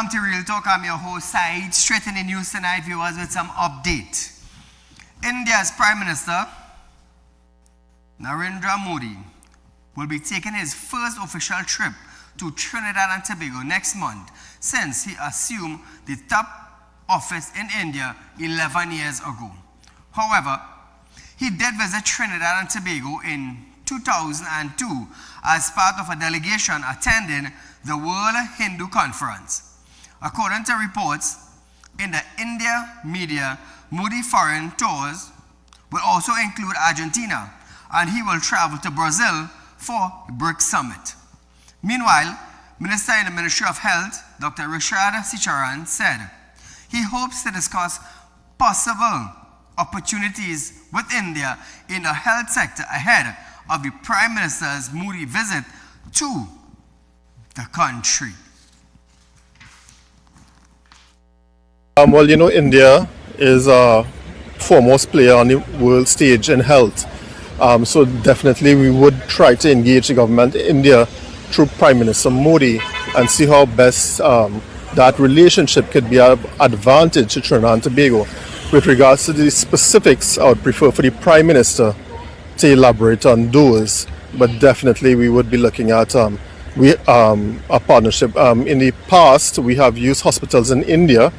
Welcome to Real Talk. I'm your host, Saeed. Straight in the news tonight, viewers, with some update. India's Prime Minister, Narendra Modi, will be taking his first official trip to Trinidad and Tobago next month since he assumed the top office in India 11 years ago. However, he did visit Trinidad and Tobago in 2002 as part of a delegation attending the World Hindu Conference. According to reports in the India media, Modi foreign tours will also include Argentina, and he will travel to Brazil for the BRICS Summit. Meanwhile, Minister in the Ministry of Health, Dr. Rishad Sicharan, said he hopes to discuss possible opportunities with India in the health sector ahead of the Prime Minister's Modi visit to the country. Well, you know, India is a foremost player on the world stage in health. So definitely we would try to engage the government in India through Prime Minister Modi and see how best that relationship could be an advantage to Trinidad and Tobago. With regards to the specifics, I would prefer for the Prime Minister to elaborate on those, but definitely we would be looking at a partnership. In the past, we have used hospitals in India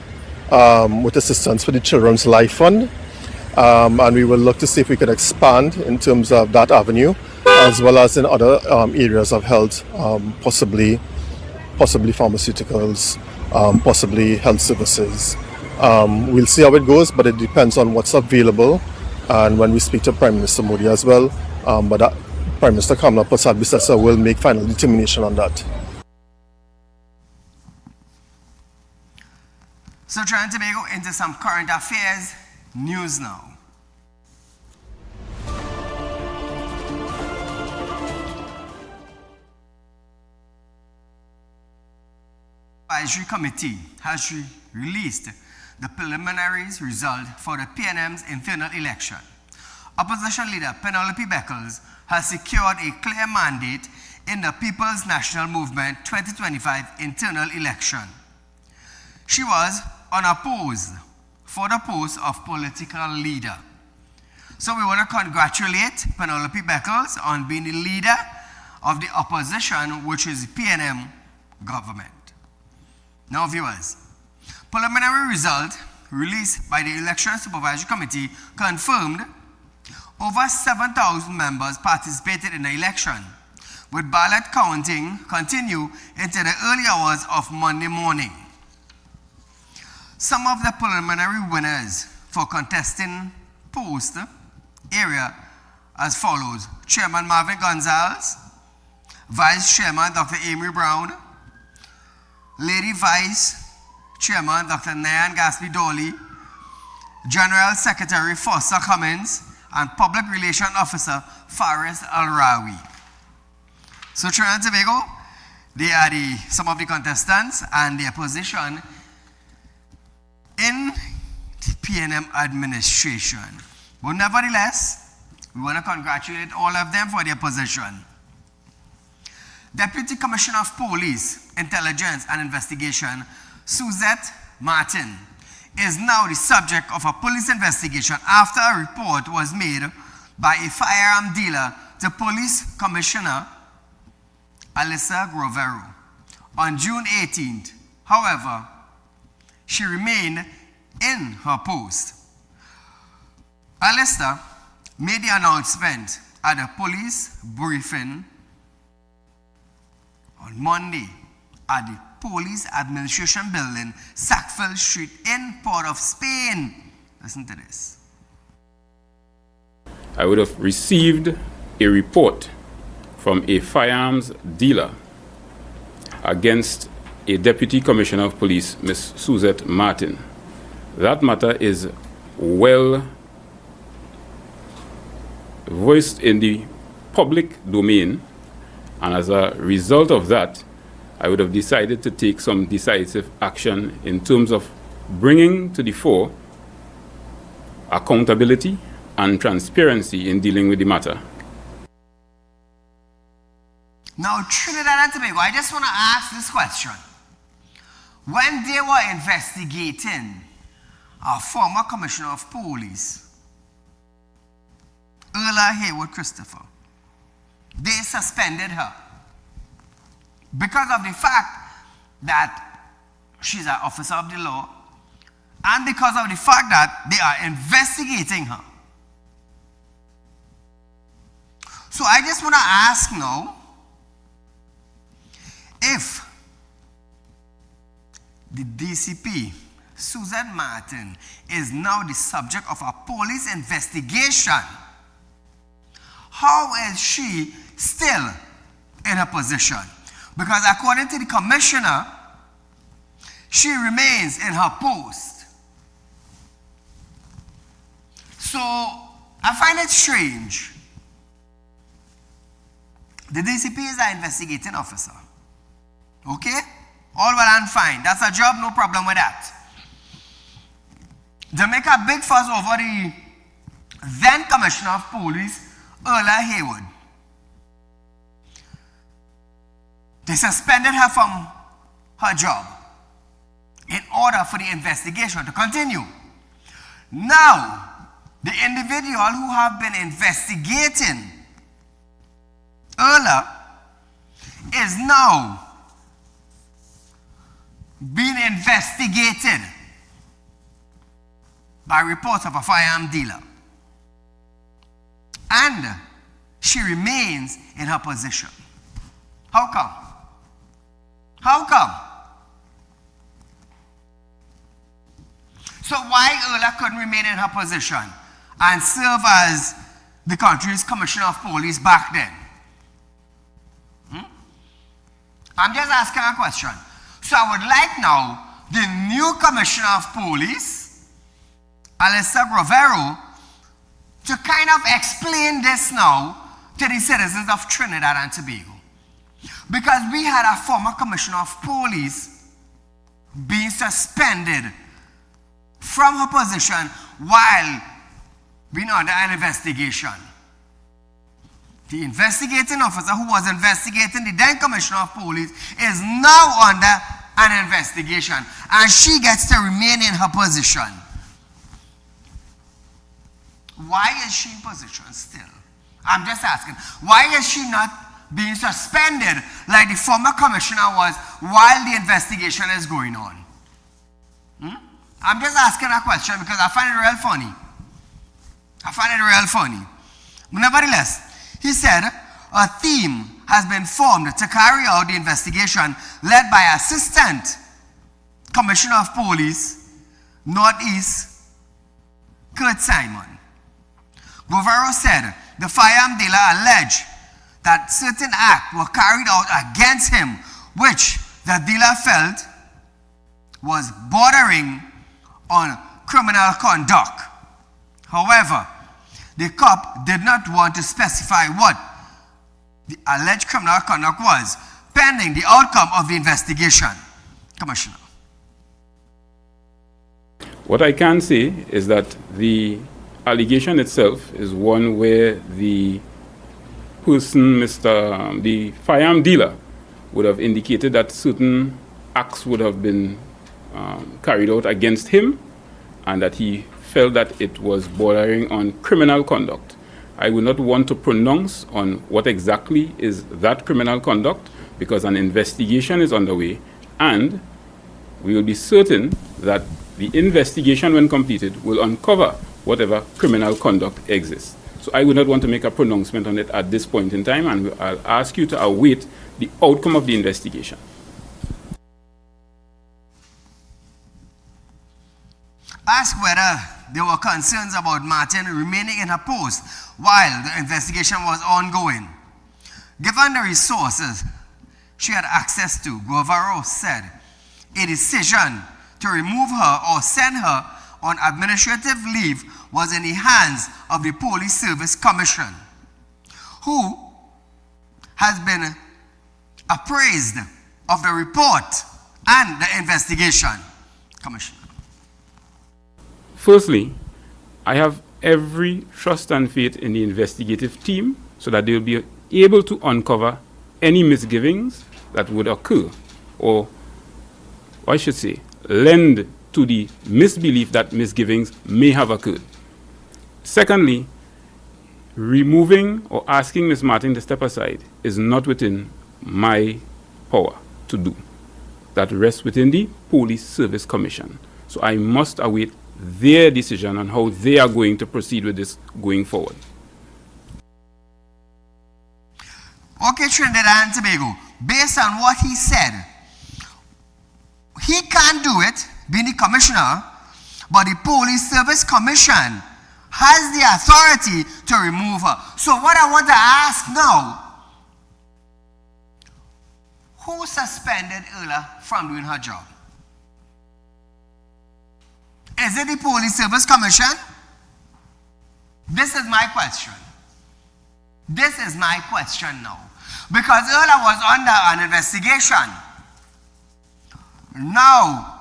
with assistance for the Children's Life Fund, and we will look to see if we could expand in terms of that avenue, as well as in other areas of health, possibly pharmaceuticals, possibly health services. We'll see how it goes, but it depends on what's available, and when we speak to Prime Minister Modi as well, but Prime Minister Kamala Prasad-Bisesa will make final determination on that. So trying to go into some current affairs news now. Advisory Committee has released the preliminary result for the PNM's internal election. Opposition leader Penelope Beckles has secured a clear mandate in the People's National Movement 2025 internal election. She was unopposed for the post of political leader. So we want to congratulate Penelope Beckles on being the leader of the opposition, which is the PNM government. Now viewers, preliminary result released by the Election Supervisory Committee confirmed over 7,000 members participated in the election, with ballot counting continue into the early hours of Monday morning. Some of the preliminary winners for contesting post area as follows: Chairman Marvin Gonzalez, Vice Chairman Dr. Amy Brown, Lady Vice Chairman Dr. Nayan Gaspi-Dolly, General Secretary Foster Cummins, and Public Relations Officer Faris Al-Rawi. So Trinidad and Tobago, they are some of the contestants and their position in the PNM administration. But nevertheless, we want to congratulate all of them for their position. Deputy Commissioner of Police, Intelligence and Investigation, Suzette Martin, is now the subject of a police investigation after a report was made by a firearm dealer to Police Commissioner Alyssa Grovero on June 18th. However, she remained in her post. Alyssa made the announcement at a police briefing on Monday at the Police Administration Building, Sackville Street in Port of Spain. Listen to this. I would have received a report from a firearms dealer against a Deputy Commissioner of Police, Ms. Suzette Martin. That matter is well voiced in the public domain, and as a result of that, I would have decided to take some decisive action in terms of bringing to the fore accountability and transparency in dealing with the matter. Now, Trinidad and Tobago, I just want to ask this question. when they were investigating a former commissioner of police, Erla Haywood Christopher, they suspended her because of the fact that she's an officer of the law and because of the fact that they are investigating her. So I just want to ask now if the DCP, Susan Martin, is now the subject of a police investigation, how is she still in her position? Because according to the commissioner, she remains in her post. So I find it strange. The DCP is an investigating officer. Okay? All well and fine. That's a job, no problem with that. They make a big fuss over the then Commissioner of Police, Erla Haywood. They suspended her from her job in order for the investigation to continue. Now, the individual who have been investigating Erla is now being investigated by reports of a firearm dealer. And she remains in her position. How come? How come? So why Erla couldn't remain in her position and serve as the country's commissioner of police back then? I'm just asking a question. So I would like now the new commissioner of police, Alyssa Grovero, to kind of explain this now to the citizens of Trinidad and Tobago. Because we had a former commissioner of police being suspended from her position while being under an investigation. The investigating officer who was investigating the then commissioner of police is now under an investigation, and she gets to remain in her position. Why is she in position still? I'm just asking. Why is she not being suspended like the former commissioner was while the investigation is going on? I'm just asking a question because I find it real funny. I find it real funny. Nevertheless, he said a team has been formed to carry out the investigation led by Assistant Commissioner of Police, Northeast, Kurt Simon. Grovero said the firearm dealer alleged that certain acts were carried out against him, which the dealer felt was bordering on criminal conduct. However, the cop did not want to specify what the alleged criminal conduct was, pending the outcome of the investigation. Commissioner. What I can say is that the allegation itself is one where the person, the firearm dealer, would have indicated that certain acts would have been carried out against him and that he felt that it was bordering on criminal conduct. I would not want to pronounce on what exactly is that criminal conduct because an investigation is underway and we will be certain that the investigation, when completed, will uncover whatever criminal conduct exists. So I would not want to make a pronouncement on it at this point in time, and I'll ask you to await the outcome of the investigation. Ask whether there were concerns about Martin remaining in her post while the investigation was ongoing. Given the resources she had access to, Grovero said a decision to remove her or send her on administrative leave was in the hands of the Police Service Commission, who has been appraised of the report and the investigation. Commissioner. Firstly, I have every trust and faith in the investigative team so that they will be able to uncover any misgivings that would occur or or I should say, lend to the misbelief that misgivings may have occurred. Secondly, removing or asking Ms. Martin to step aside is not within my power to do. That rests within the Police Service Commission. So I must await their decision on how they are going to proceed with this going forward. Okay, Trinidad and Tobago, based on what he said, he can't do it, being the commissioner, but the Police Service Commission has the authority to remove her. So what I want to ask now, who suspended Erla from doing her job? Is it the Police Service Commission? This is my question. This is my question now. Because Erla was under an investigation. Now,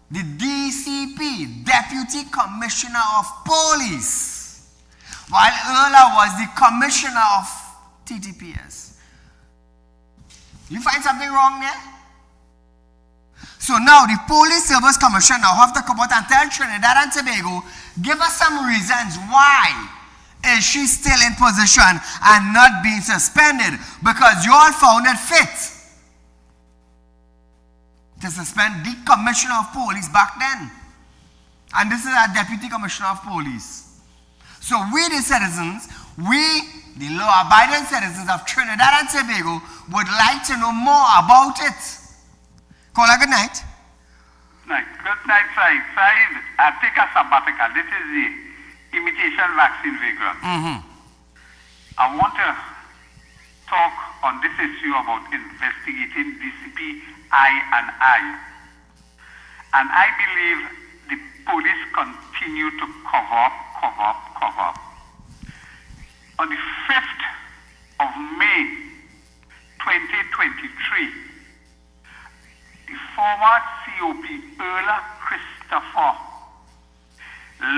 the DCP, Deputy Commissioner of Police, while Erla was the Commissioner of TTPS. You find something wrong there? So now the Police Service Commission now have to come out and tell Trinidad and Tobago, give us some reasons why is she still in position and not being suspended, because you all found it fit to suspend the Commissioner of Police back then. And this is our Deputy Commissioner of Police. So we the citizens, the law-abiding citizens of Trinidad and Tobago would like to know more about it. Caller, good night. Good night, Saeed. Saeed, I take a sabbatical. This is the imitation vaccine vagrant. I want to talk on this issue about investigating DCP I. And I believe the police continue to cover up. On the 5th of May 2023, the former COP Erla Christopher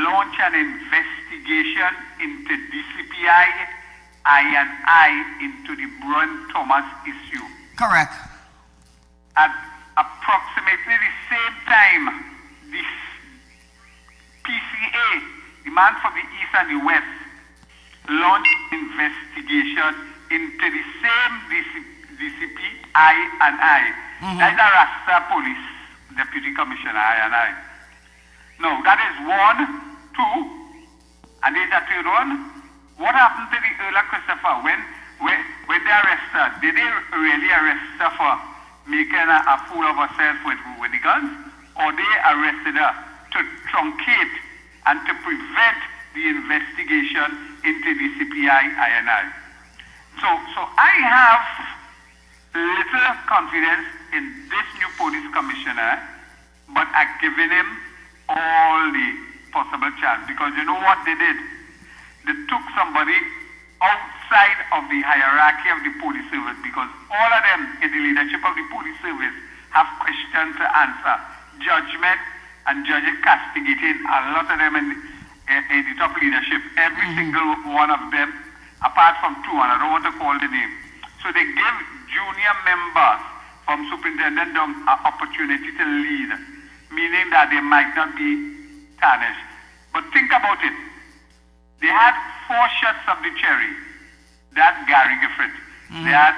launched an investigation into DCPI I into the Brun Thomas issue. Correct. At approximately the same time, this PCA, the man for the East and the West, launched investigation into the same DCP I. That's a Rasta Police Deputy Commissioner I. No, that is one, two, and there's a third one. What happened to the Erla Christopher when they arrested her? Did they really arrest her for making a fool of herself with the guns? Or they arrested her to truncate and to prevent the investigation into the CPI I. So I have little confidence in this new police commissioner, but I've given him all the possible chance, because you know what they did? They took somebody outside of the hierarchy of the police service, because all of them in the leadership of the police service have questions to answer. Judgment and judges castigating a lot of them in the top leadership. Every single one of them, apart from two, and I don't want to call the name. So they give junior members from superintendent an opportunity to lead, meaning that they might not be tarnished. But think about it. They had 4 shots of the cherry. They had Gary Gifford. They had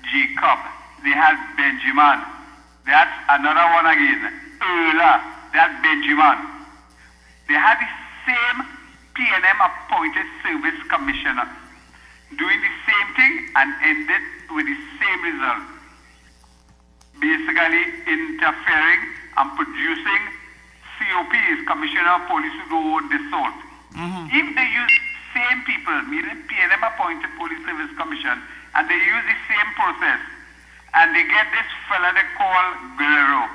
Jacob. They had Benjamin. They had another one again, Erla. They had Benjamin. They had the same PNM appointed service commissioner doing the same thing and ended with the same result. Basically interfering and producing COPs, Commissioner of Police, who don't own the salt. If they use same people, meaning PNM appointed Police Service Commission, and they use the same process, and they get this fella they call Guerrero,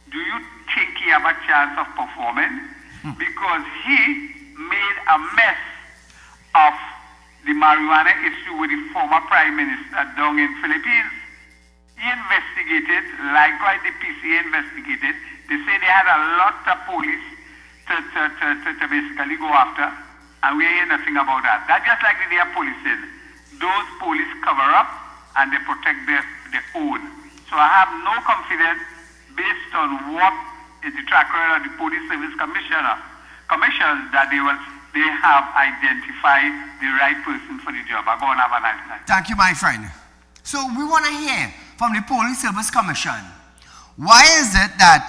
do you think he have a chance of performing? Because he made a mess of the marijuana issue with the former Prime Minister down in Philippines. He investigated, likewise the PCA investigated. They say they had a lot of police to basically go after, and we hear nothing about that. That's just like the day of policing. Those police cover up and they protect their own. So I have no confidence based on what is the track record of the Police Service Commission that they have identified the right person for the job. I go and have a nice night. Thank you, my friend. So we want to hear from the Police Service Commission. Why is it that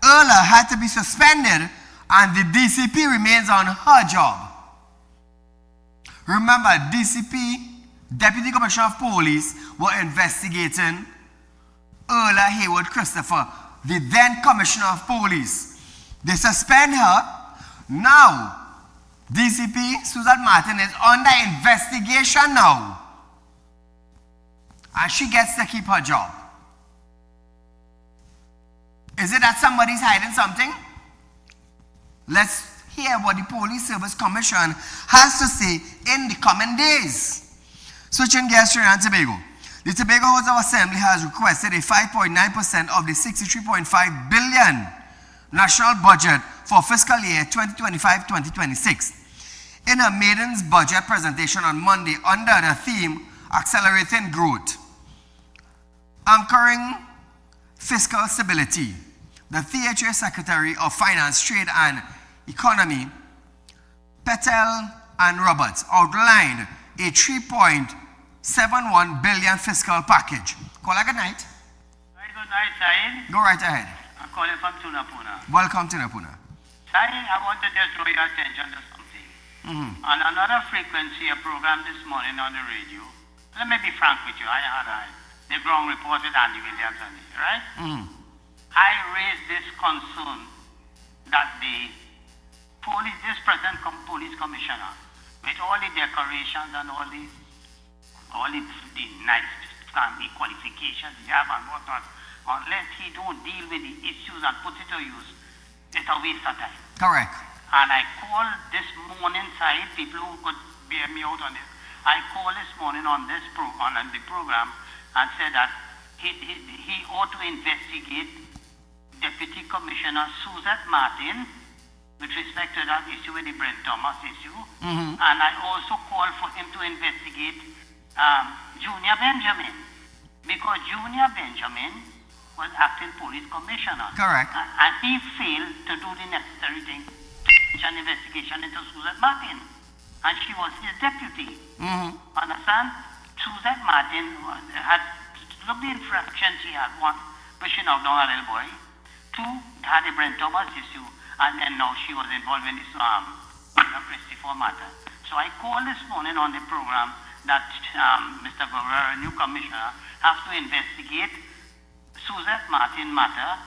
Erla had to be suspended and the DCP remains on her job? Remember, DCP, Deputy Commissioner of Police, were investigating Erla Hayward Christopher, the then Commissioner of Police. They suspend her. Now, DCP Suzette Martin is under investigation now. And she gets to keep her job. Is it that somebody's hiding something? Let's hear what the Police Service Commission has to say in the coming days. Switching gears to Trinidad and Tobago. The Tobago House of Assembly has requested a 5.9% of the 63.5 billion national budget for fiscal year 2025-2026. In a maiden's budget presentation on Monday under the theme Accelerating Growth, Anchoring Fiscal Stability, the THA Secretary of Finance, Trade and Economy, Patel and Roberts, outlined a 3.71 billion fiscal package. Call a good night. Good night, Saeed. Go right ahead. I'm calling from Tunapuna. Welcome to Napuna. Saeed, I want to just draw your attention to something. On another frequency, a program this morning on the radio, let me be frank with you, I had the wrong report with Andy Williams on it, right? I raised this concern that the police, this present police commissioner, with all the decorations and all the nice family qualifications he have and whatnot, unless he don't deal with the issues and put it to use, it's a waste of time. Correct. And I called this morning, Saeed, people who could bear me out on this, I called this morning on the program and said that he ought to investigate Deputy Commissioner Suzette Martin with respect to that issue with the Brent Thomas issue. And I also called for him to investigate Junior Benjamin, because Junior Benjamin was acting police commissioner. Correct. And he failed to do the necessary thing, an investigation into Suzette Martin. And she was his deputy. Understand? Suzette Martin had, look the infraction she had. One, pushing out down a little boy. Two, had a Brent Thomas issue. And then now she was involved in this Christopher matter. So I called this morning on the program that Mr. Guerrero, new commissioner, has to investigate Suzette Martin matter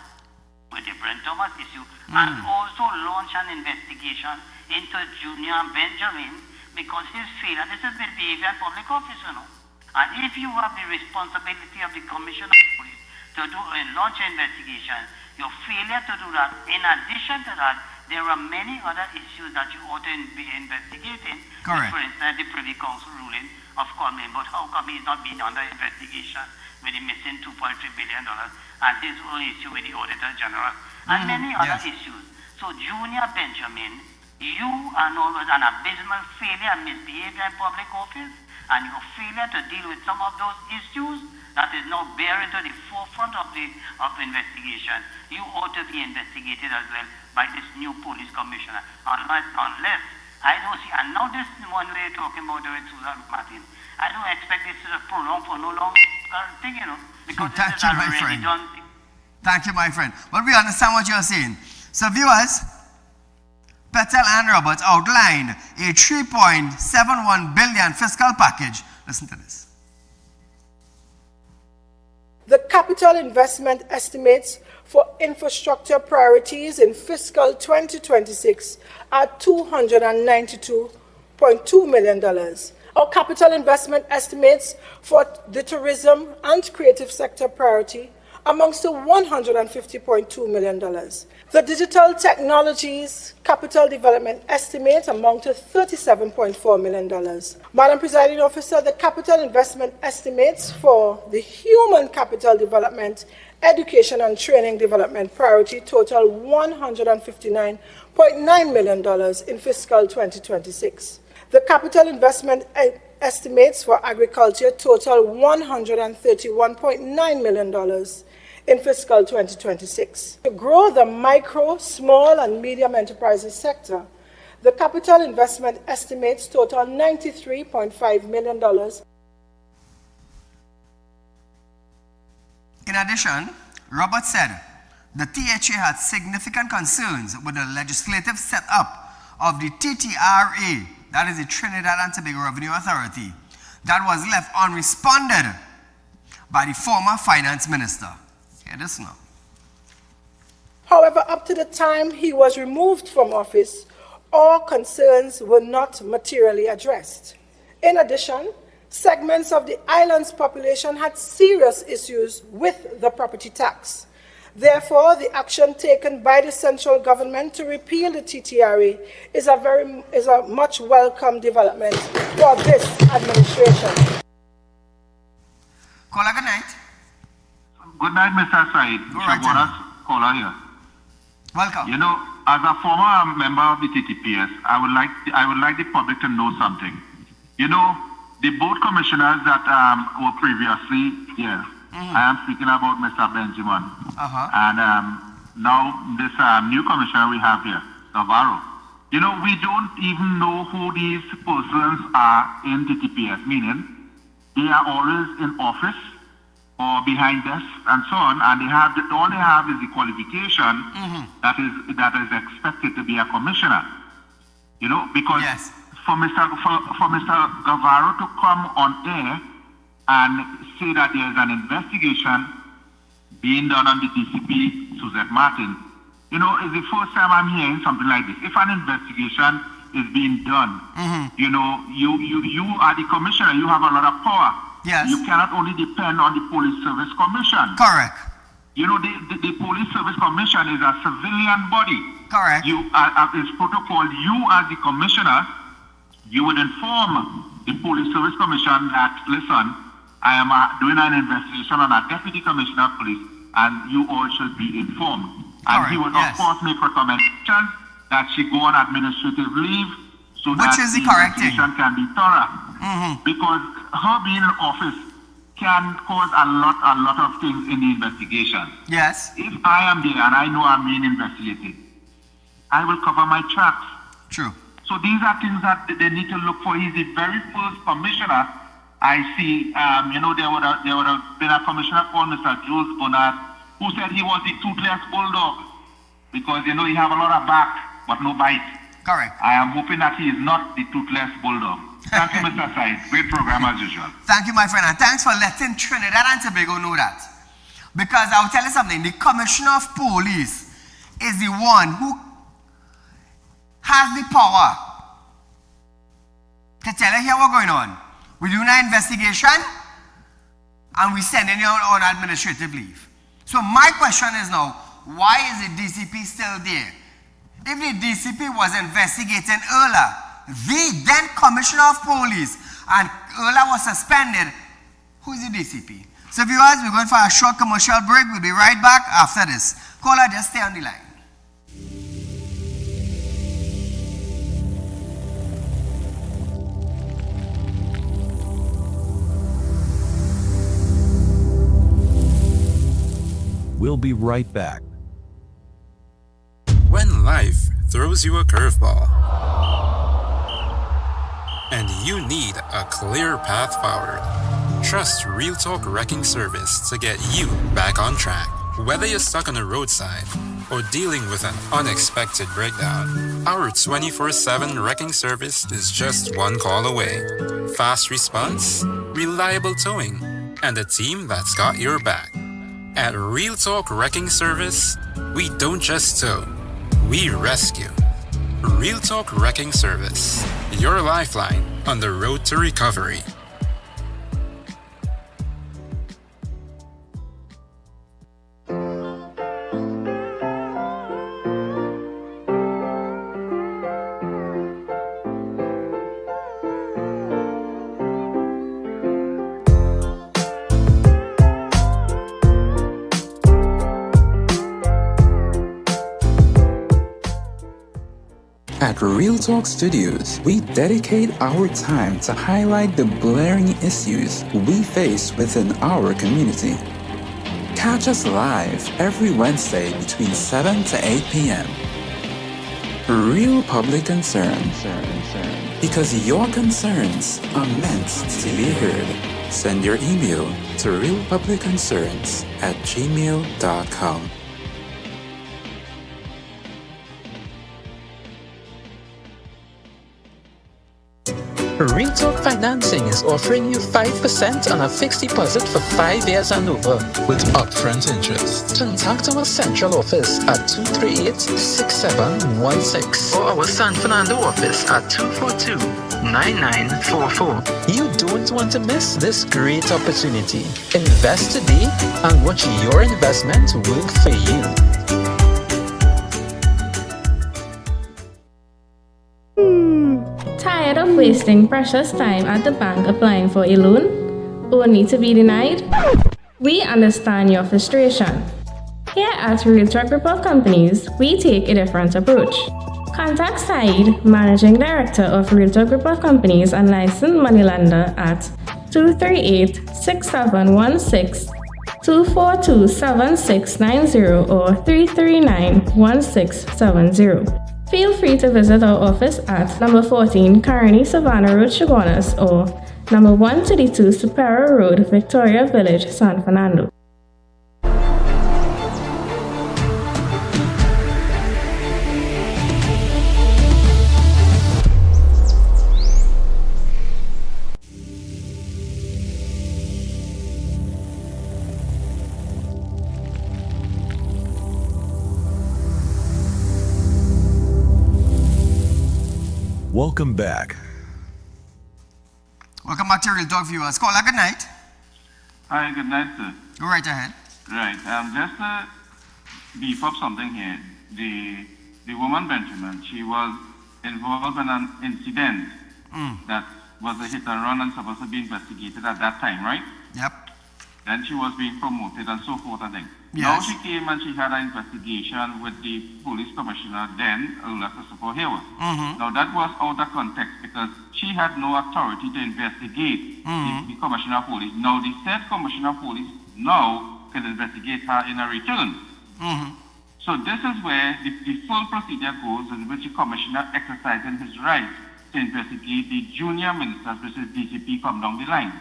with the Brent Thomas issue and also launch an investigation into Junior Benjamin because his failure, this is the behavior in public office, you know. And if you have the responsibility of the commissioner of police to do and launch an investigation, your failure to do that, in addition to that, there are many other issues that you ought to be investigating. Correct. For instance, the Privy Council ruling of Coleman, but how come he's not being under investigation with the missing $2.3 billion and his own issue with the Auditor General and many other issues. So Junior Benjamin, you are known as an abysmal failure and misbehavior in public office, and your failure to deal with some of those issues that is now bearing to the forefront of the investigation, you ought to be investigated as well by this new police commissioner. Unless I don't see, and now this one we're talking about with Suzette Martin, I don't expect this to prolong for no long thing, you know, because this is already done thing. Thank you, my friend. But we understand what you're saying. So viewers, Patel and Roberts outlined a 3.71 billion fiscal package. Listen to this. The capital investment estimates for infrastructure priorities in fiscal 2026 are $292.2 million. Our capital investment estimates for the tourism and creative sector priority amounts to $150.2 million. The digital technologies capital development estimate amount to $37.4 million. Madam Presiding Officer, the capital investment estimates for the human capital development, education and training development priority total $159.9 million in fiscal 2026. The capital investment estimates for agriculture total $131.9 million in fiscal 2026. To grow the micro, small, and medium enterprises sector, the capital investment estimates total $93.5 million. In addition, Robert said the THA had significant concerns with the legislative setup of the TTRA, that is the Trinidad and Tobago Revenue Authority, that was left unresponded by the former finance minister. Hear this now. However, up to the time he was removed from office, all concerns were not materially addressed. In addition, segments of the island's population had serious issues with the property tax. Therefore, the action taken by the central government to repeal the TTRA is a much welcome development for this administration. Caller, good night. Good night, Mr. Said. Right, Caller here. Welcome. You know, as a former member of the TTPS, I would like the public to know something. You know, the board commissioners that were previously here, I am speaking about Mr. Benjamin, and now this new commissioner we have here, Navarro. You know, we don't even know who these persons are in TTPS, meaning they are always in office or behind desks and so on, and all they have is the qualification that is expected to be a commissioner. You know, because for Mr. Navarro to come on air and say that there is an investigation being done on the DCP, Suzette Martin, you know, it's the first time I'm hearing something like this. If an investigation is being done, you know, you are the commissioner, you have a lot of power. Yes. You cannot only depend on the Police Service Commission. Correct. You know, the Police Service Commission is a civilian body. Correct. It's protocol. You as the commissioner, you would inform the Police Service Commission that, listen, I am doing an investigation on a deputy commissioner of police, and you all should be informed. And he would, of course, make recommendations that she go on administrative leave so that the investigation can be thorough. Because her being in office can cause a lot of things in the investigation. Yes. If I am there and I know I'm being investigated, I will cover my tracks. True. So these are things that they need to look for. He's the very first commissioner I see. You know, there would have been a commissioner called Mr. Jules Bernard who said he was the toothless bulldog because, you know, he have a lot of back but no bite. Correct. I am hoping that he is not the toothless bulldog. Thank you, Mr. Said. Great program as usual. Thank you, my friend, and thanks for letting Trinidad and Tobago know that. Because I'll tell you something, the Commissioner of Police is the one who has the power to tell you here what's going on. We're doing an investigation and we're sending you on administrative leave. So my question is now, why is the DCP still there? If the DCP was investigating earlier, the then Commissioner of Police, and earlier was suspended, who's the DCP? So viewers, we're going for a short commercial break. We'll be right back after this. Caller, just stay on the line. We'll be right back. When life throws you a curveball and you need a clear path forward, trust Real Talk Wrecking Service to get you back on track. Whether you're stuck on the roadside or dealing with an unexpected breakdown, our 24/7 wrecking service is just one call away. Fast response, reliable towing, and a team that's got your back. At Real Talk Wrecking Service, we don't just tow, we rescue. Real Talk Wrecking Service, your lifeline on the road to recovery. At Real Talk Studios, we dedicate our time to highlight the glaring issues we face within our community. Catch us live every Wednesday between 7 to 8 p.m. Real public concern. Because your concerns are meant to be heard. Send your email to realpublicconcerns@gmail.com. Real Talk Financing is offering you 5% on a fixed deposit for 5 years and over with upfront interest. Contact our central office at 238-6716 or our San Fernando office at 242-9944. You don't want to miss this great opportunity. Invest today and watch your investment work for you. Tired of wasting precious time at the bank applying for a loan, only to be denied? We understand your frustration. Here at Realtalk Group of Companies, we take a different approach. Contact Saieed, Managing Director of Realtalk Group of Companies and licensed moneylender at 238-6716, 242-7690 or 339-1670. Feel free to visit our office at number 14 Carney Savannah Road, Chaguanas, or number 132 Superior Road, Victoria Village, San Fernando. Welcome back. Welcome back to Real Talk viewers. Caller, good night. Hi, good night, sir. Go right ahead. Right. Just to beef up something here. The woman Benjamin, she was involved in an incident that was a hit and run and supposed to be investigated at that time, right? Yep. Then she was being promoted and so forth, I think. Yes. Now she came and she had an investigation with the police commissioner then, Christopher Hayward. Now that was out of context because she had no authority to investigate the commissioner of police. Now the said commissioner of police now can investigate her in a return. So this is where the full procedure goes in which the commissioner exercising his right to investigate the junior ministers, which is DCP, come down the line.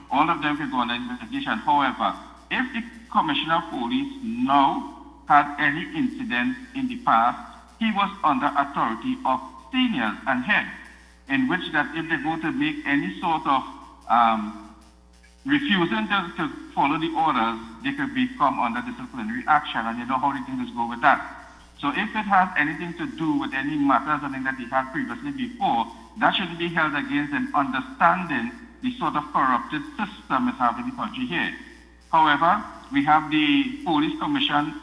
All of them can go on an investigation. However, if the commissioner of police now had any incident in the past, he was under authority of seniors and heads, in which that if they go to make any sort of refusing to follow the orders, they could become under disciplinary action, and you know how the things go with that. So if it has anything to do with any matters, something that he had previously before, that should be held against an understanding the sort of corrupted system is having in the country here. However, we have the police commission.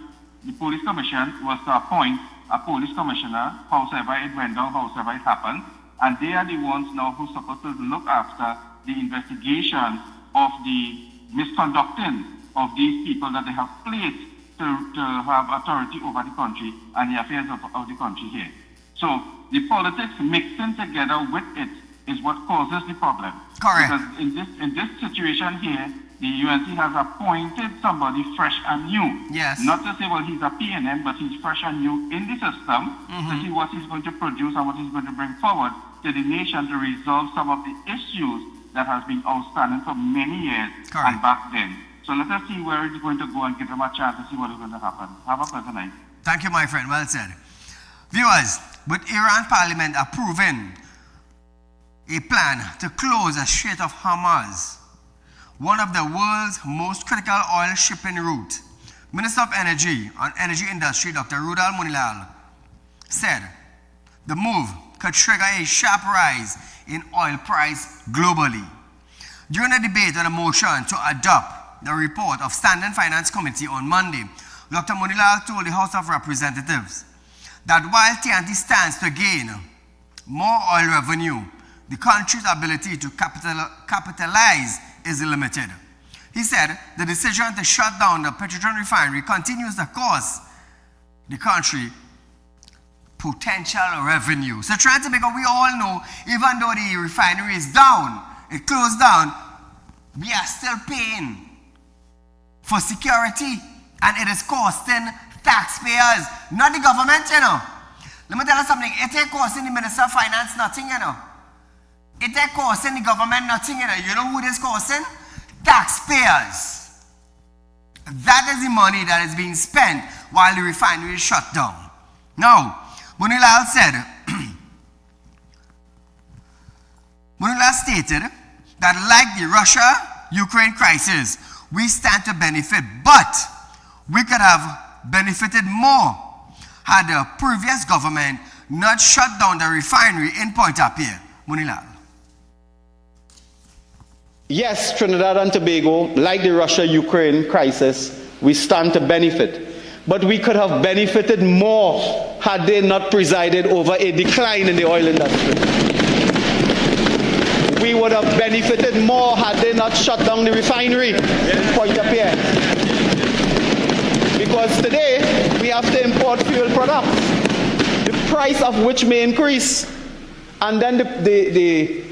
The police commission was to appoint a police commissioner, howsoever it went down, howsoever it happened, and they are the ones now who's supposed to look after the investigation of the misconducting of these people that they have placed to have authority over the country and the affairs of the country here. So the politics mixing together with it is what causes the problem. Correct. Because in this situation here, the UNC has appointed somebody fresh and new. Yes. Not to say, well, he's a PNM, but he's fresh and new in the system to see what he's going to produce and what he's going to bring forward to the nation to resolve some of the issues that has been outstanding for many years and back then. So let us see where it's going to go and give them a chance to see what is going to happen. Have a pleasant night. Thank you, my friend. Well said. Viewers, with Iran Parliament approving a plan to close the Strait of Hormuz, one of the world's most critical oil shipping route, Minister of Energy and Energy Industry, Dr. Rudal Munilal, said the move could trigger a sharp rise in oil price globally. During a debate on a motion to adopt the report of Standing Finance Committee on Monday, Dr. Munilal told the House of Representatives that while TNT stands to gain more oil revenue, the country's ability to capitalize is limited. He said the decision to shut down the Petroton refinery continues to cost the country potential revenue. So trying to make sure we all know, even though the refinery is down, it closed down, we are still paying for security, and it is costing taxpayers, not the government, you know. Let me tell you something, it ain't costing the Minister of Finance nothing, you know. It ain't costing the government nothing, you know. You know who it is costing? Taxpayers. That is the money that is being spent while the refinery is shut down. Now, Munilal said, Munilal stated that like the Russia-Ukraine crisis, we stand to benefit, but we could have benefited more had the previous government not shut down the refinery in Pointe-à-Pierre. Munilal. Yes, Trinidad and Tobago, like the Russia-Ukraine crisis, we stand to benefit. But we could have benefited more had they not presided over a decline in the oil industry. We would have benefited more had they not shut down the refinery in Pointe-à-Pierre. Because today, we have to import fuel products, the price of which may increase. And then the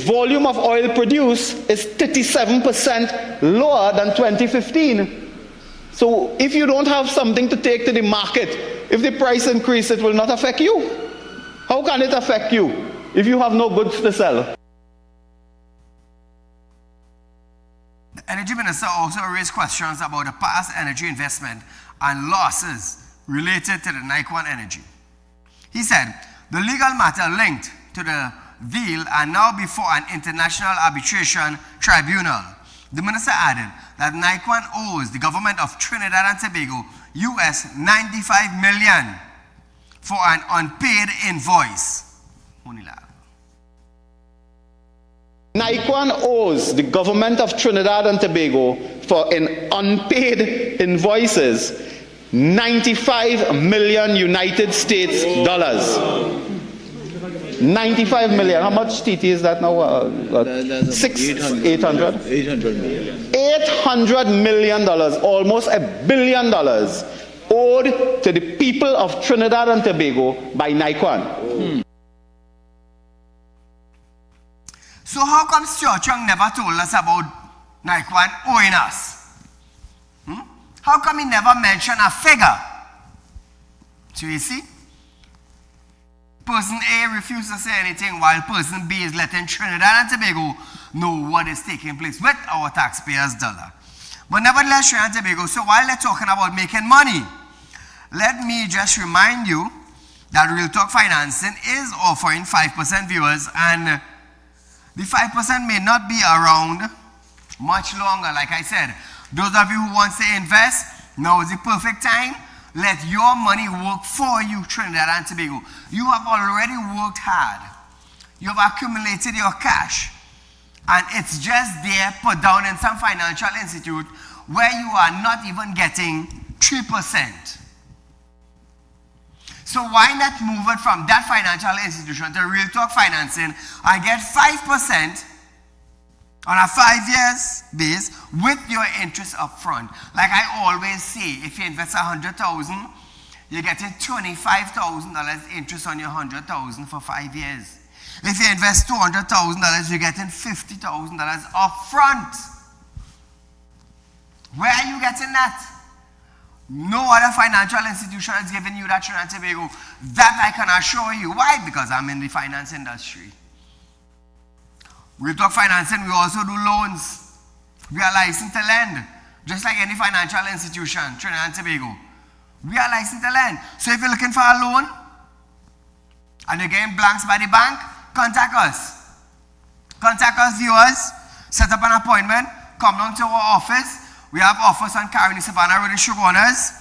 volume of oil produced is 37% lower than 2015. So if you don't have something to take to the market, if the price increase, it will not affect you. How can it affect you if you have no goods to sell? The Energy Minister also raised questions about the past energy investment and losses related to the Naikwan Energy. He said the legal matter linked to the deal are now before an international arbitration tribunal. The minister added that Naikwan owes the government of Trinidad and Tobago US $95 million for an unpaid invoice. Naikwan owes the government of Trinidad and Tobago for an unpaid invoices $95 million United States dollars. 95 million. How much TT is that now? 800 million. $800 million, almost $1 billion, owed to the people of Trinidad and Tobago by Naikwan. So how come Chung never told us about Naikwan owing us? How come he never mentioned a figure? So you see? Person A refuses to say anything while person B is letting Trinidad and Tobago know what is taking place with our taxpayers' dollar. But nevertheless, Trinidad and Tobago, so while they're talking about making money, let me just remind you that Real Talk Financing is offering 5% viewers, and the 5% may not be around much longer. Like I said, those of you who want to invest, now is the perfect time. Let your money work for you, Trinidad and Tobago. You have already worked hard. You have accumulated your cash. And it's just there put down in some financial institute where you are not even getting 3%. So why not move it from that financial institution to Real Talk Financing and get 5% on a 5 years base with your interest up front? Like I always say, if you invest $100,000, you're getting $25,000 interest on your $100,000 for 5 years. If you invest $200,000, you're getting $50,000 up front. Where are you getting that? No other financial institution is giving you that, Trinidad and Tobago. That I can assure you. Why? Because I'm in the finance industry. Real Talk Financing, we also do loans. We are licensed to lend. Just like any financial institution, Trinidad and Tobago. We are licensed to lend. So if you're looking for a loan, and you're getting blanks by the bank, contact us. Contact us, viewers. Set up an appointment. Come down to our office. We have office on Caroni Savannah Road in Shogunas.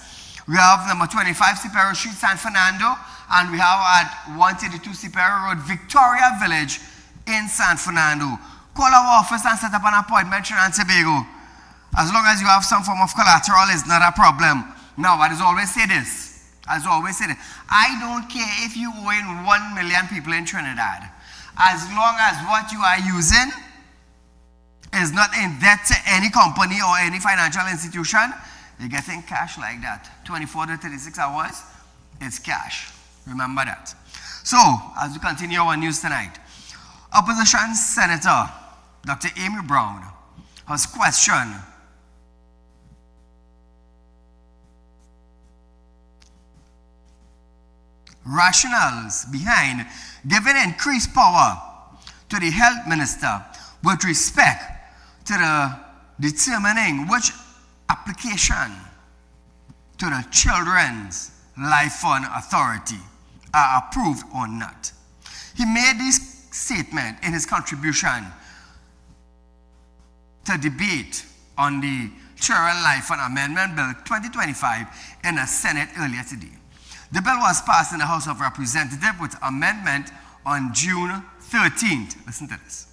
We have number 25 Sipero Street, San Fernando. And we have at 132 Sipero Road, Victoria Village in San Fernando. Call our office and set up an appointment, Trinidad and Tobago. As long as you have some form of collateral, it's not a problem. Now, I always say this. I don't care if you owe in 1 million people in Trinidad. As long as what you are using is not in debt to any company or any financial institution, you're getting cash like that. 24 to 36 hours, it's cash. Remember that. So, as we continue our news tonight, Opposition Senator Dr. Amy Brown has questioned rationales behind giving increased power to the health minister with respect to the determining which application to the Children's Life Fund Authority are approved or not. He made this statement in his contribution to debate on the Children's Life Fund Amendment Bill 2025 in the Senate earlier today. The bill was passed in the House of Representatives with amendment on June 13th. Listen to this.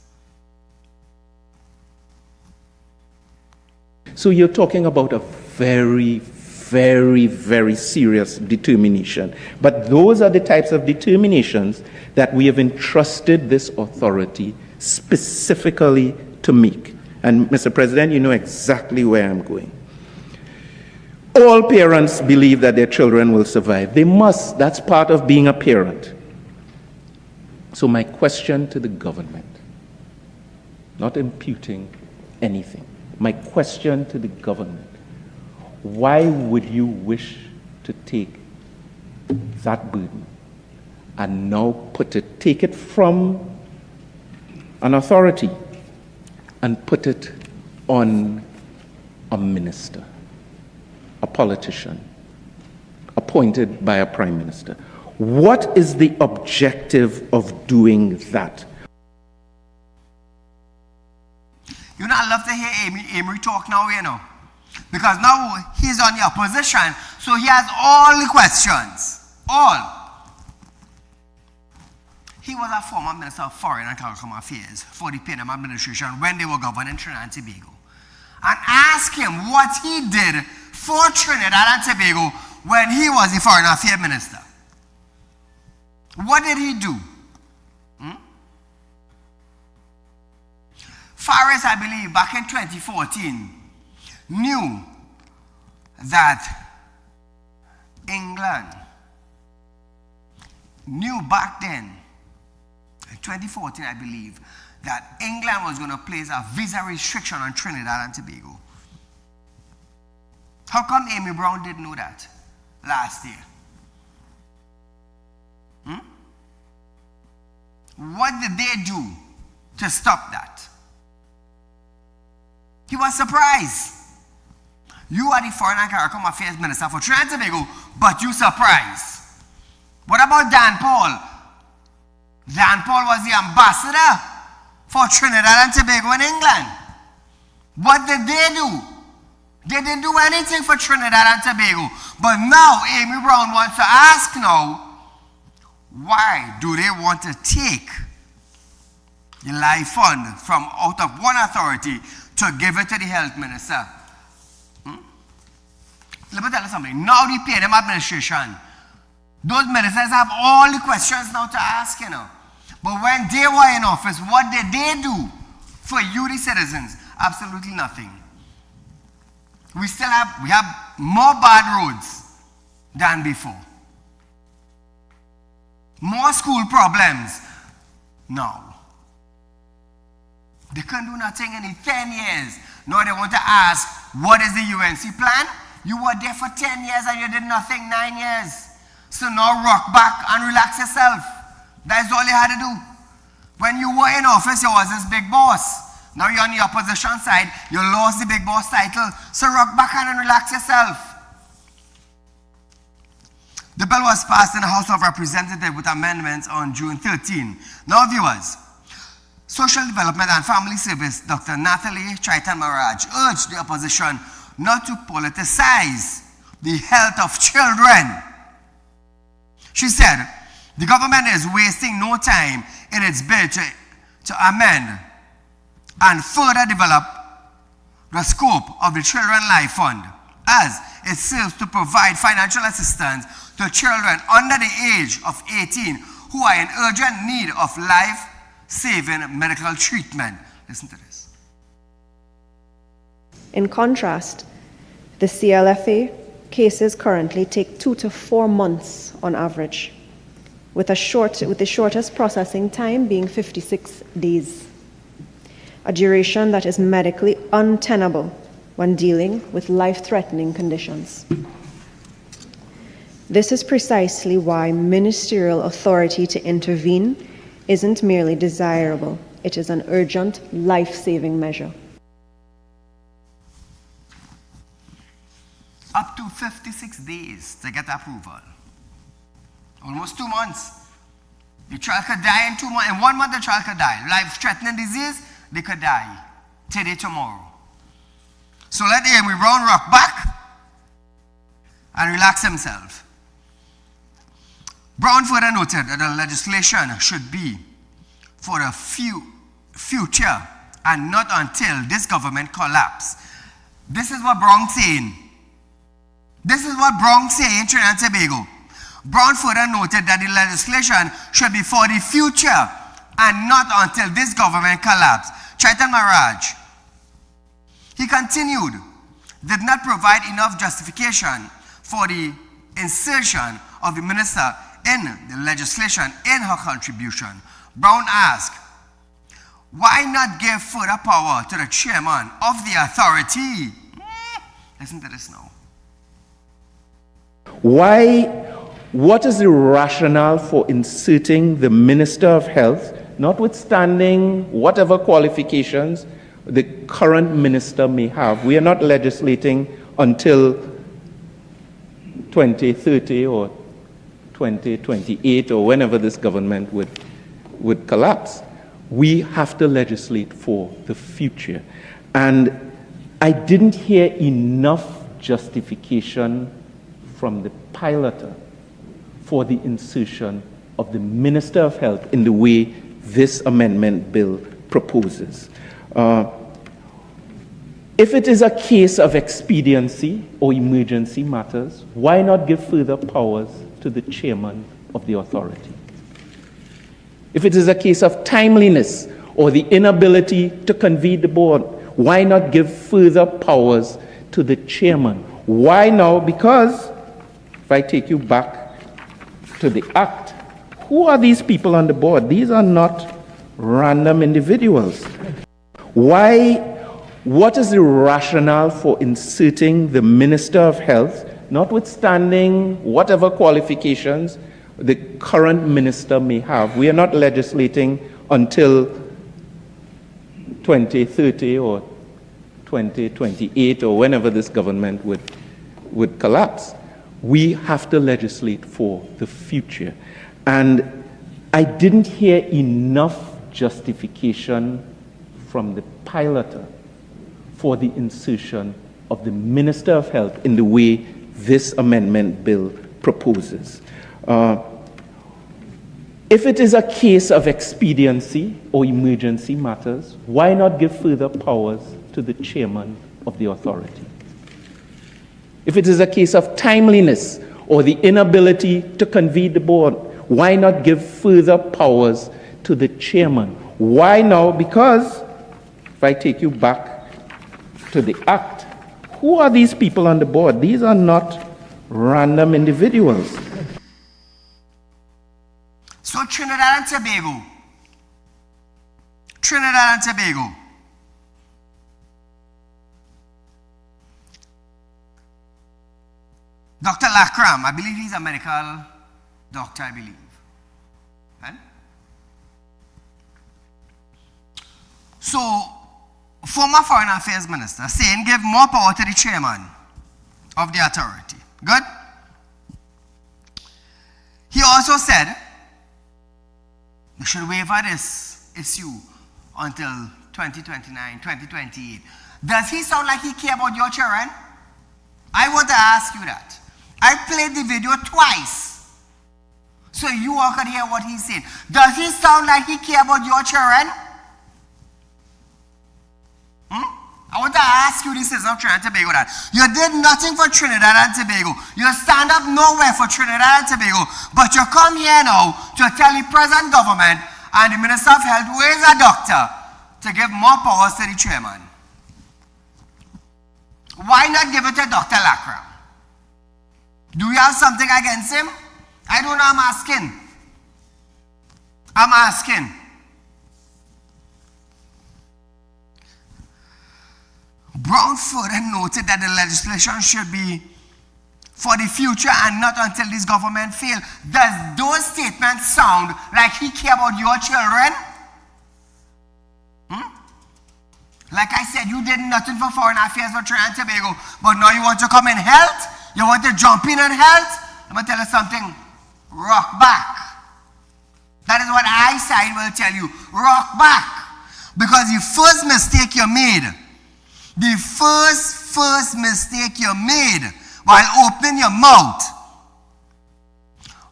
So you're talking about a very, very, very serious determination. But those are the types of determinations that we have entrusted this authority specifically to make. And Mr. President, you know exactly where I'm going. All parents believe that their children will survive. They must. That's part of being a parent. So my question to the government, not imputing anything, my question to the government, why would you wish to take that burden and now take it from an authority and put it on a minister, a politician, appointed by a prime minister? What is the objective of doing that? You know, I love to hear Amy talk now, you know. Because now he's on the opposition, so he has all the questions. All. He was a former Minister of Foreign and Caribbean Affairs for the Panama administration when they were governing Trinidad and Tobago. And ask him what he did for Trinidad and Tobago when he was the Foreign Affairs Minister. What did he do? Faris, I believe, back in 2014, knew that England knew back then, in 2014, I believe, that England was going to place a visa restriction on Trinidad and Tobago. How come Amy Brown didn't know that last year? What did they do to stop that? He was surprised. You are the Foreign and Caribbean Affairs Minister for Trinidad and Tobago, but you surprised. What about Dan Paul? Dan Paul was the ambassador for Trinidad and Tobago in England. What did they do? They didn't do anything for Trinidad and Tobago. But now Amy Brown wants to ask now, why do they want to take the life fund from out of one authority to give it to the health minister? Let me tell you something. Now the PNM administration, those ministers have all the questions now to ask, you know. But when they were in office, what did they do for you, the citizens? Absolutely nothing. We have more bad roads than before. More school problems now. They can't do nothing in 10 years. Now they want to ask, what is the UNC plan? You were there for 10 years and you did nothing 9 years. So now rock back and relax yourself. That's all you had to do. When you were in office, you was this big boss. Now you're on the opposition side, you lost the big boss title. So rock back and relax yourself. The bill was passed in the House of Representatives with amendments on June 13. Now viewers, Social Development and Family Service Dr. Nathalie Chaitan-Maraj urged the opposition not to politicize the health of children. She said, the government is wasting no time in its bid to amend and further develop the scope of the Children's Life Fund, as it serves to provide financial assistance to children under the age of 18 who are in urgent need of life-saving medical treatment. Listen to this. In contrast, the CLFA cases currently take 2 to 4 months on average, with the shortest processing time being 56 days, a duration that is medically untenable when dealing with life-threatening conditions. This is precisely why ministerial authority to intervene isn't merely desirable, it is an urgent, life-saving measure. Up to 56 days to get approval. Almost 2 months. The child could die in 2 months. In 1 month, the child could die. Life-threatening disease, they could die. Today, tomorrow. So let Amy Brown rock back and relax himself. Brown further noted that the legislation should be for the future and not until this government collapses. This is what Brown saying. This is what Brown saying in Trinidad and Tobago. Brown further noted that the legislation should be for the future and not until this government collapses. Chaitan Maharaj. He continued, did not provide enough justification for the insertion of the minister in the legislation in her contribution. Brown asked, why not give further power to the chairman of the authority? Listen to this now. What is the rationale for inserting the Minister of Health, notwithstanding whatever qualifications the current minister may have? We are not legislating until 2030 or 2028 or whenever this government would collapse. We have to legislate for the future. And I didn't hear enough justification from the piloter for the insertion of the Minister of Health in the way this amendment bill proposes. If it is a case of expediency or emergency matters, why not give further powers to the chairman of the authority? If it is a case of timeliness or the inability to convene the board, why not give further powers to the chairman? Why now? Because if I take you back to the Act, who are these people on the board? These are not random individuals. What is the rationale for inserting the Minister of Health, notwithstanding whatever qualifications the current minister may have? We are not legislating until 2030 or 2028 or whenever this government would collapse. We have to legislate for the future. And I didn't hear enough justification from the piloter for the insertion of the Minister of Health in the way this amendment bill proposes. If it is a case of expediency or emergency matters, why not give further powers to the chairman of the authority? If it is a case of timeliness or the inability to convene the board, why not give further powers to the chairman? Why now? Because if I take you back to the Act, who are these people on the board? These are not random individuals. So Trinidad and Tobago, Dr. Lakram, I believe he's a medical doctor, I believe. Right? So, former Foreign Affairs Minister saying give more power to the chairman of the authority. Good? He also said we should waiver this issue until 2029, 2028. Does he sound like he care about your children? I want to ask you that. I played the video twice, so you all could hear what he's saying. Does he sound like he care about your children? I want to ask you, this is of Trinidad and Tobago, that you did nothing for Trinidad and Tobago. You stand up nowhere for Trinidad and Tobago, but you come here now to tell the present government and the Minister of Health, who is a doctor, to give more powers to the chairman. Why not give it to Dr. Lakram? Do we have something against him? I don't know, I'm asking. Brown further noted that the legislation should be for the future and not until this government fail. Does those statements sound like he care about your children? Like I said, you did nothing for foreign affairs for Trinidad and Tobago, but now you want to come in health? You want to jump in on health? I'm going to tell you something. Rock back. That is what eyesight will tell you. Rock back. Because the first mistake you made, the first mistake you made while opening your mouth,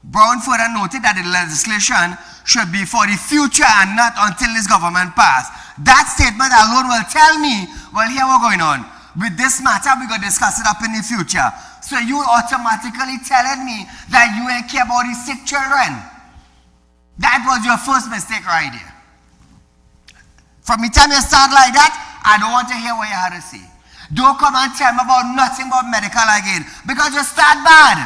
Brown further noted that the legislation should be for the future and not until this government pass. That statement alone will tell me, well, here what's going on. With this matter, we're going to discuss it up in the future. So you automatically telling me that you ain't care about the sick children. That was your first mistake right there. From the time you start like that, I don't want to hear what you had to say. Don't come and tell me about nothing but medical again, because you start bad.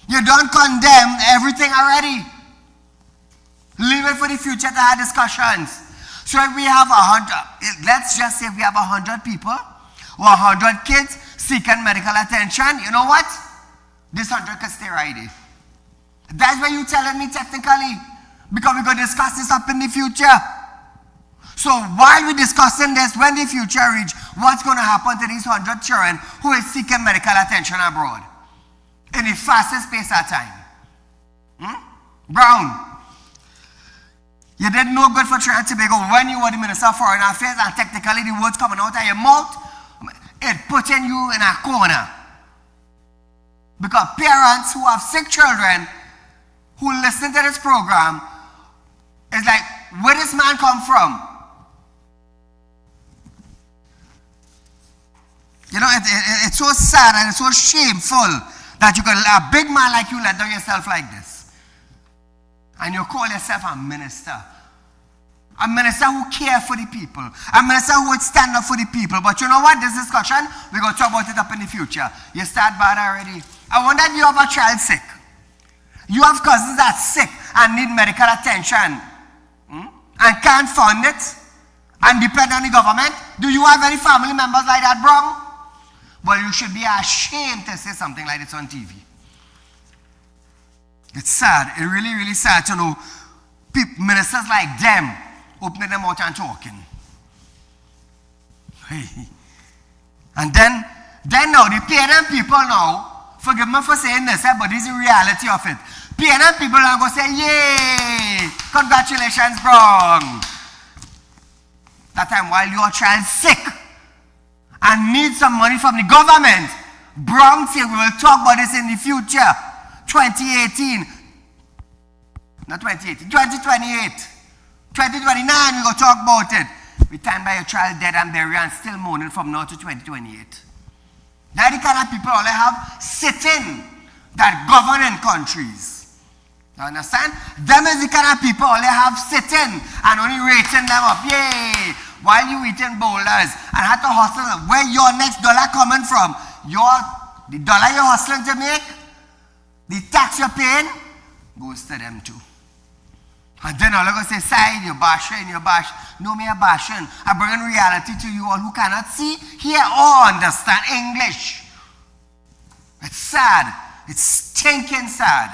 You don't condemn everything already. Leave it for the future to have discussions. So if we have 100, let's just say we have 100 people or 100 kids seeking medical attention, you know what? This 100 could stay right there. That's what you're telling me technically, because we're going to discuss this up in the future. So while we're discussing this, when the future reach, what's going to happen to these 100 children who is seeking medical attention abroad in the fastest pace of time? Brown, you did no good for Trinidad and Tobago when you were the Minister of Foreign Affairs, and technically the words coming out of your mouth, it putting you in a corner. Because parents who have sick children who listen to this program is like, where does this man come from? You know, it's so sad and it's so shameful that you can, a big man like you, let down yourself like this. And you call yourself a minister. A minister who cares for the people. A minister who would stand up for the people. But you know what? This discussion, we're going to talk about it up in the future. You start bad already. I wonder if you have a child sick. You have cousins that are sick and need medical attention. And can't fund it. And depend on the government. Do you have any family members like that, bro? Well, you should be ashamed to say something like this on TV. It's sad. It's really, really sad to know ministers like them opening their mouth and talking. Hey. And then now, the PNM people now, forgive me for saying this, but this is the reality of it. PNM people are going to say, yay, congratulations, Brown. That time while your child's sick and needs some money from the government, Brown said we will talk about this in the future. 2018, not 2018, 2028, 2029, we're going to talk about it. We time by your child dead and buried and still mourning from now to 2028. That's the kind of people all they have sitting that govern in countries. You understand? Them is the kind of people all they have sitting and only rating them up. Yay! While you eating boulders and have to hustle, where your next dollar coming from? The dollar you're hustling to make, the tax you're paying goes to them too. And then all I'm going to say, Saieed, you're bashing, you're bashing. No, me a bashing. I'm bringing reality to you all who cannot see, hear, or understand English. It's sad. It's stinking sad.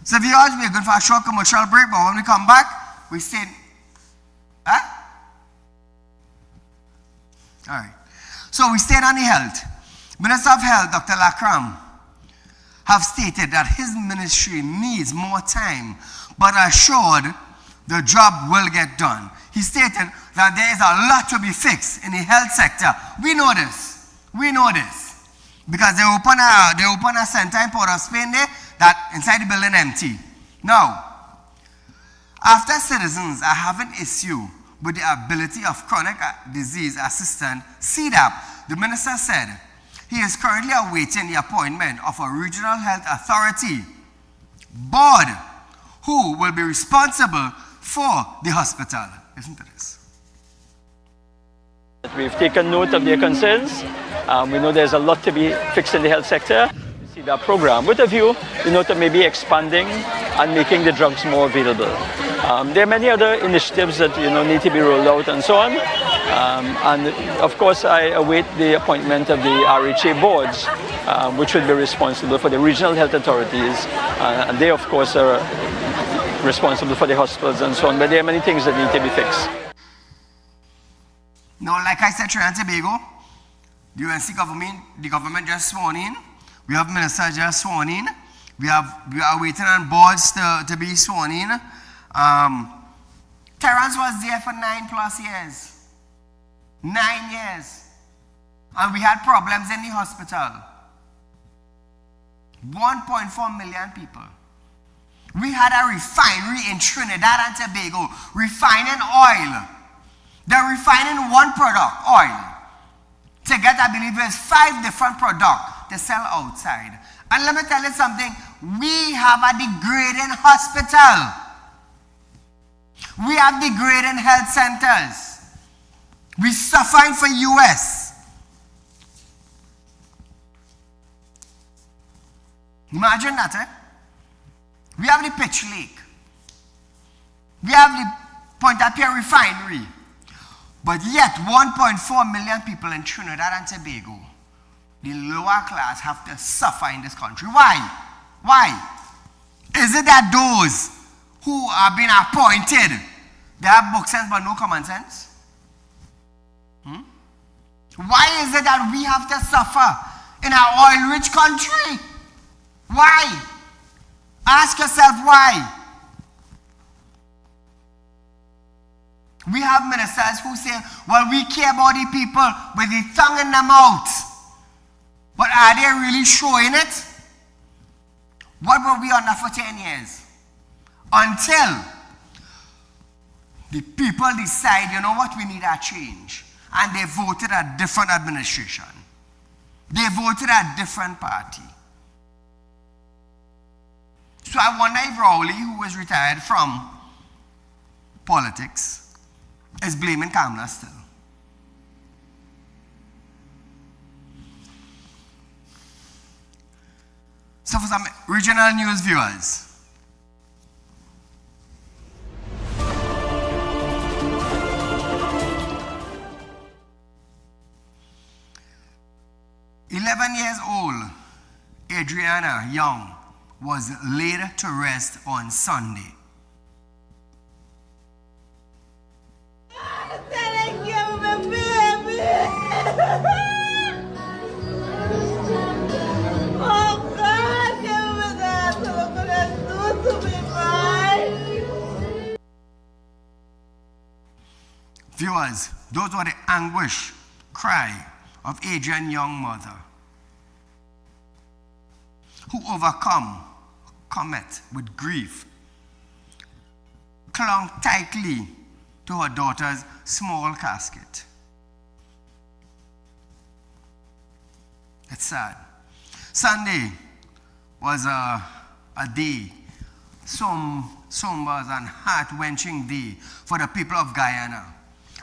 So viewers, we're going for a short commercial break, but when we come back, we stay. Huh? All right. So we stayed on the health. Minister of Health, Dr. Lakram, have stated that his ministry needs more time, but assured the job will get done. He stated that there is a lot to be fixed in the health sector. We know this. We know this. Because they open a center in Port of Spain there that inside the building empty. Now, after citizens are having issue with the ability of chronic disease assistant, CDAP, the minister said he is currently awaiting the appointment of a regional health authority board who will be responsible for the hospital. Listen to this. We've taken note of their concerns. We know there's a lot to be fixed in the health sector. See that program with a view, to maybe expanding and making the drugs more available. There are many other initiatives that need to be rolled out and so on. And of course, I await the appointment of the RHA boards, which would be responsible for the regional health authorities. And they, of course, are responsible for the hospitals and so on. But there are many things that need to be fixed. Now, like I said, Trinidad and Tobago, the UNC government, the government just sworn in. We have ministers just sworn in. We are waiting on boards to be sworn in. Terrence was there for 9+ years. 9 years. And we had problems in the hospital. 1.4 million people. We had a refinery in Trinidad and Tobago refining oil. They're refining one product, oil. To get, I believe, there's 5 different products to sell outside. And let me tell you something. We have a degrading hospital. We have degrading health centers. We're suffering for US. Imagine that, eh? We have the Pitch Lake. We have the Point-à-Pierre refinery. But yet, 1.4 million people in Trinidad and Tobago, the lower class, have to suffer in this country. Why? Why? Is it that those who are being appointed, they have book sense but no common sense? Why is it that we have to suffer in our oil-rich country? Why? Ask yourself why. We have ministers who say, well, we care about the people with the tongue in their mouth. But are they really showing it? What were we under for 10 years? Until the people decide, you know what, we need a change. And they voted a different administration. They voted a different party. So I wonder if Rowley, who is retired from politics, is blaming Kamala still. So for some regional news viewers, "11-year-old Adriana Young was laid to rest on Sunday. Viewers, those were the anguish cry of Adrian Young mother, who comet with grief, clung tightly to her daughter's small casket. It's sad. Sunday was a day, somber and heart-wrenching day for the people of Guyana.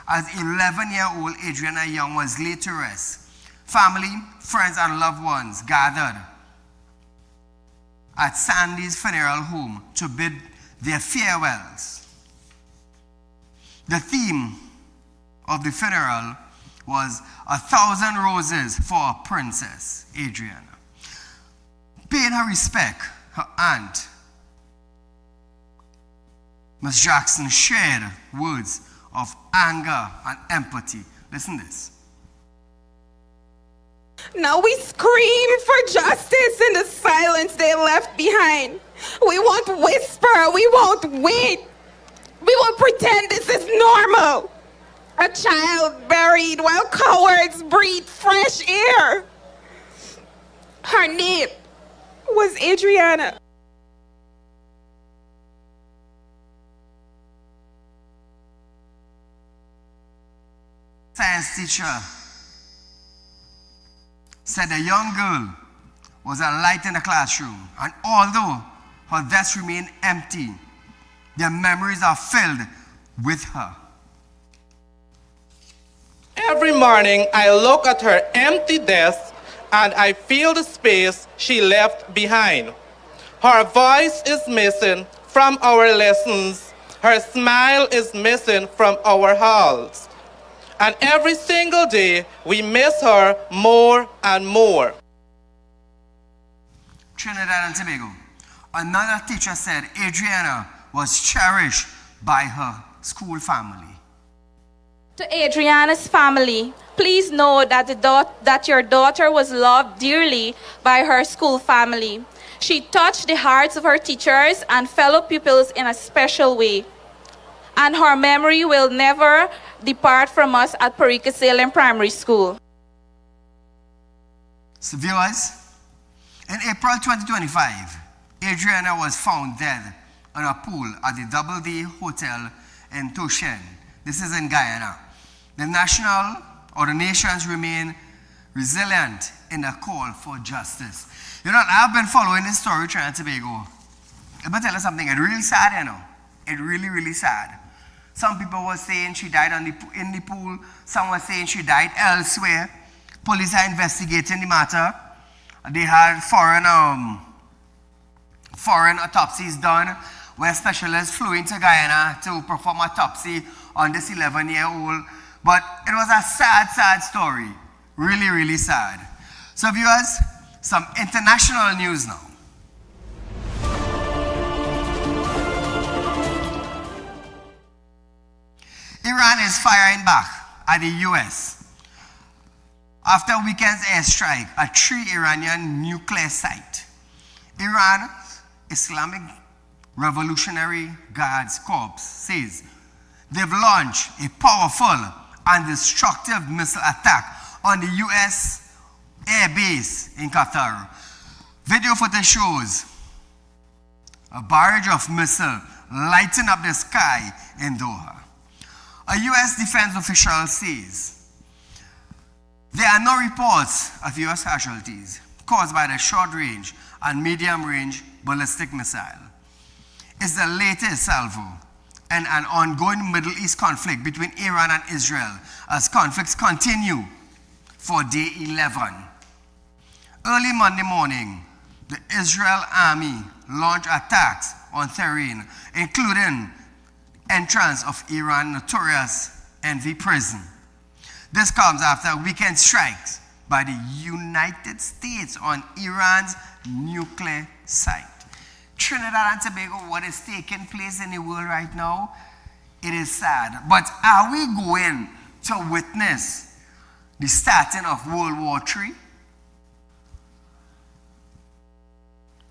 As 11-year-old Adriana Young was laid to rest, family, friends, and loved ones gathered at Sandy's funeral home to bid their farewells. The theme of the funeral was 1,000 roses for Princess Adriana. Paying her respect, her aunt, Miss Jackson, shared words of anger and empathy. Listen to this. Now we scream for justice in the silence they left behind. We won't whisper, we won't wait. We won't pretend this is normal. A child buried while cowards breathe fresh air. Her name was Adriana. Science teacher said the young girl was a light in the classroom, and although her desk remained empty, their memories are filled with her. Every morning I look at her empty desk and I feel the space she left behind. Her voice is missing from our lessons. Her smile is missing from our halls. And every single day, we miss her more and more. Trinidad and Tobago. Another teacher said Adriana was cherished by her school family. To Adriana's family, please know that your daughter was loved dearly by her school family. She touched the hearts of her teachers and fellow pupils in a special way. And her memory will never depart from us at Perica Salem Primary School. So viewers, in April 2025, Adriana was found dead in a pool at the Double D Hotel in Toshen. This is in Guyana. The nations remain resilient in the call for justice. You know, I've been following this story, Trinidad and Tobago. Let me tell you something, it's really sad, you know. It's really, really sad. Some people were saying she died in the pool. Some were saying she died elsewhere. Police are investigating the matter. They had foreign autopsies done, where specialists flew into Guyana to perform autopsy on this 11-year-old. But it was a sad, sad story. Really, really sad. So viewers, some international news now. Iran is firing back at the US after weekend's airstrike at 3 Iranian nuclear sites. Iran's Islamic Revolutionary Guards Corps says they've launched a powerful and destructive missile attack on the US air base in Qatar. Video footage shows a barrage of missiles lighting up the sky in Doha. A US defense official says there are no reports of US casualties caused by the short-range and medium-range ballistic missile. It's the latest salvo in an ongoing Middle East conflict between Iran and Israel as conflicts continue for day 11. Early Monday morning, the Israel army launched attacks on Tehran, including entrance of Iran's notorious Envy prison. This comes after weekend strikes by the United States on Iran's nuclear site. Trinidad and Tobago, what is taking place in the world right now, it is sad. But are we going to witness the starting of World War III?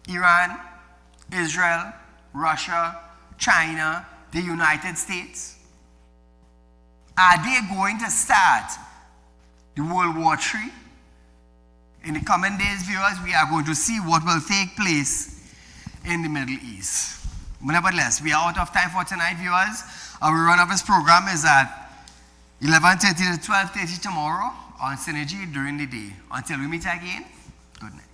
Iran, Israel, Russia, China, the United States. Are they going to start the World War III? In the coming days, viewers, we are going to see what will take place in the Middle East. Nevertheless, we are out of time for tonight, viewers. Our run of this program is at 11:30 to 12:30 tomorrow on Synergy during the day. Until we meet again, good night.